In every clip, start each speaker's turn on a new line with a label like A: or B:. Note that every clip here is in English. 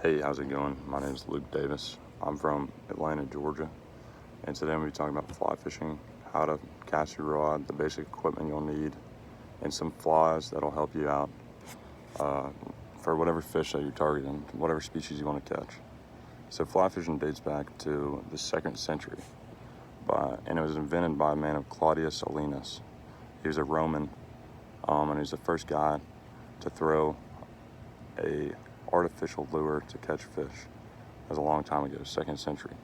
A: Hey, how's it going? My name is Luke Davis. I'm from Atlanta, Georgia, and today I'm going to be talking about fly fishing, how to cast your rod, the basic equipment you'll need, and some flies that'll help you out for whatever fish that you're targeting, whatever species you want to catch. So fly fishing dates back to the 2nd century, and it was invented by a man of Claudius Alinus. He was a Roman, and he was the first guy to throw a artificial lure to catch fish. That was a long time ago, 2nd century.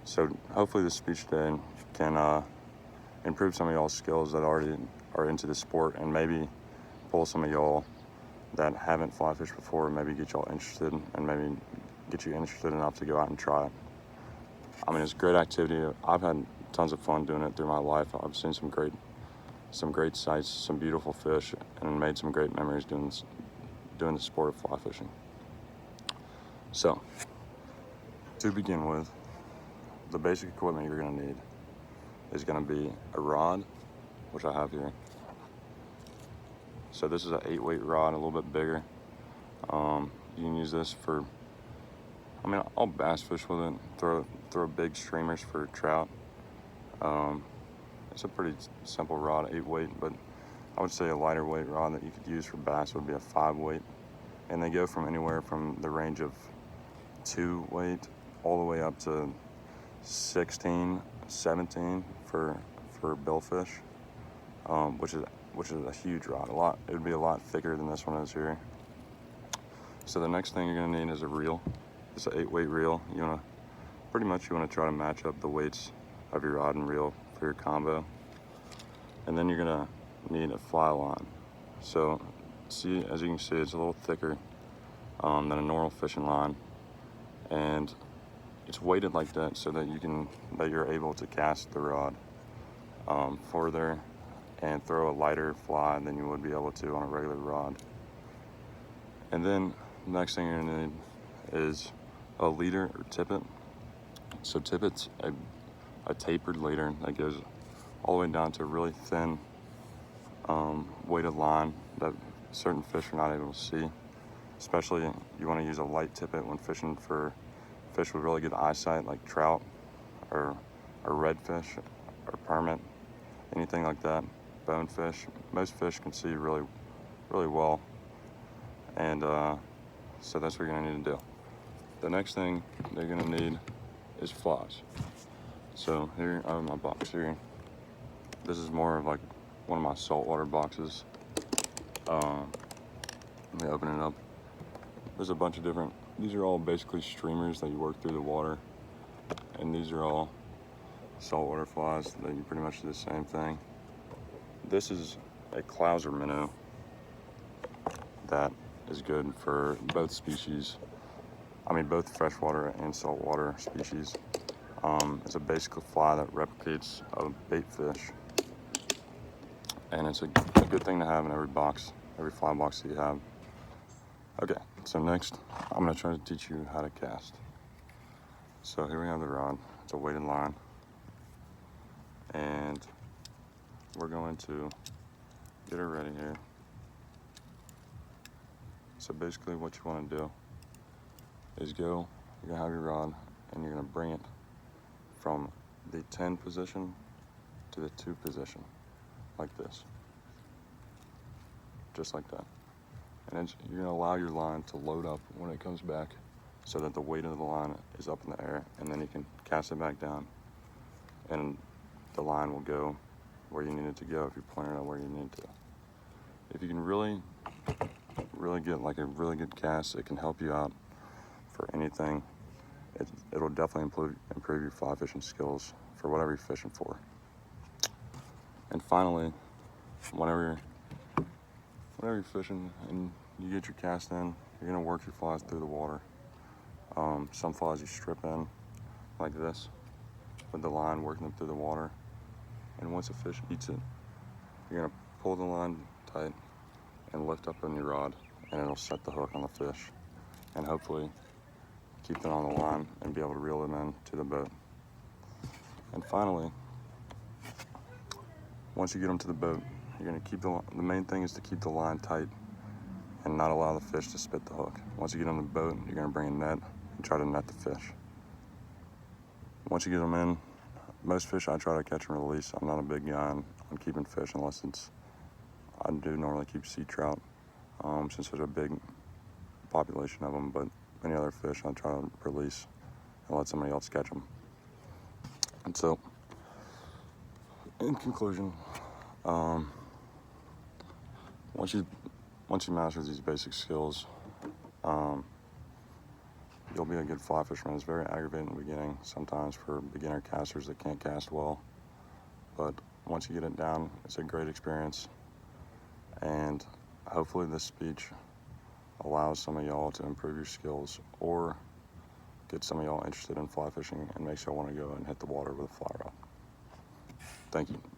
A: So hopefully this speech today can improve some of y'all's skills that already are into the sport, and maybe pull some of y'all that haven't fly fished before, and maybe get y'all interested, and maybe get you interested enough to go out and try it. I mean, it's a great activity. I've had tons of fun doing it through my life. I've seen some great sights, some beautiful fish, and made some great memories doing the sport of fly fishing. So, to begin with, the basic equipment you're going to need is going to be a rod, which I have here. So this is an 8-weight rod, a little bit bigger. You can use this for, I'll bass fish with it, throw big streamers for trout. It's a pretty simple rod, 8-weight, but I would say a lighter weight rod that you could use for bass would be a 5-weight. And they go from anywhere from the range of 2-weight all the way up to 16, 17 for billfish, which is a huge rod. It would be a lot thicker than this one is here. So the next thing you're going to need is a reel. It's an 8-weight reel. You want to try to match up the weights of your rod and reel for your combo. And then you're going to need a fly line. So as you can see, it's a little thicker than a normal fishing line, and it's weighted like that so that you're able to cast the rod further and throw a lighter fly than you would be able to on a regular rod. And then the next thing you're gonna need is a leader or tippet. So tippet's a tapered leader that goes all the way down to a really thin weighted line that certain fish are not able to see. Especially, you want to use a light tippet when fishing for fish with really good eyesight, like trout or redfish or permit, anything like that. Bonefish. Most fish can see really, really well, and so that's what you're gonna need to do. The next thing they're gonna need is flies. So here I have my box here. This is more of like one of my saltwater boxes. Let me open it up. There's a bunch of different, these are all basically streamers that you work through the water, and these are all saltwater flies that you pretty much do the same thing. This is a Clouser minnow that is good for both species. Both freshwater and saltwater species. It's a basic fly that replicates a bait fish, and it's a good thing to have in every fly box that you have. Okay, so next I'm going to try to teach you how to cast. So here we have the rod. It's a weighted line, and we're going to get her ready here. So basically what you want to do is you're going to have your rod, and you're going to bring it from the 10 position to the 2 position, like this, just like that. And then you're going to allow your line to load up when it comes back so that the weight of the line is up in the air, and then you can cast it back down, and the line will go where you need it to go if you're pointing it where you need to. If you can really get like a really good cast, it can help you out for anything. It'll definitely improve your fly fishing skills for whatever you're fishing for. And finally, whenever you're fishing and you get your cast in, you're gonna work your flies through the water. Some flies you strip in like this with the line, working them through the water. And once a fish eats it, you're gonna pull the line tight and lift up on your rod, and it'll set the hook on the fish, and hopefully keep them on the line and be able to reel them in to the boat. And finally, once you get them to the boat, you're gonna keep the main thing is to keep the line tight and not allow the fish to spit the hook. Once you get on the boat, you're going to bring a net and try to net the fish. Once you get them in, most fish I try to catch and release. I'm not a big guy on keeping fish unless I do normally keep sea trout since there's a big population of them, but any other fish I try to release and let somebody else catch them. And so, in conclusion, once you master these basic skills, you'll be a good fly fisherman. It's very aggravating in the beginning sometimes for beginner casters that can't cast well, but once you get it down, it's a great experience, and hopefully this speech allows some of y'all to improve your skills or get some of y'all interested in fly fishing and makes y'all want to go and hit the water with a fly rod. Thank you.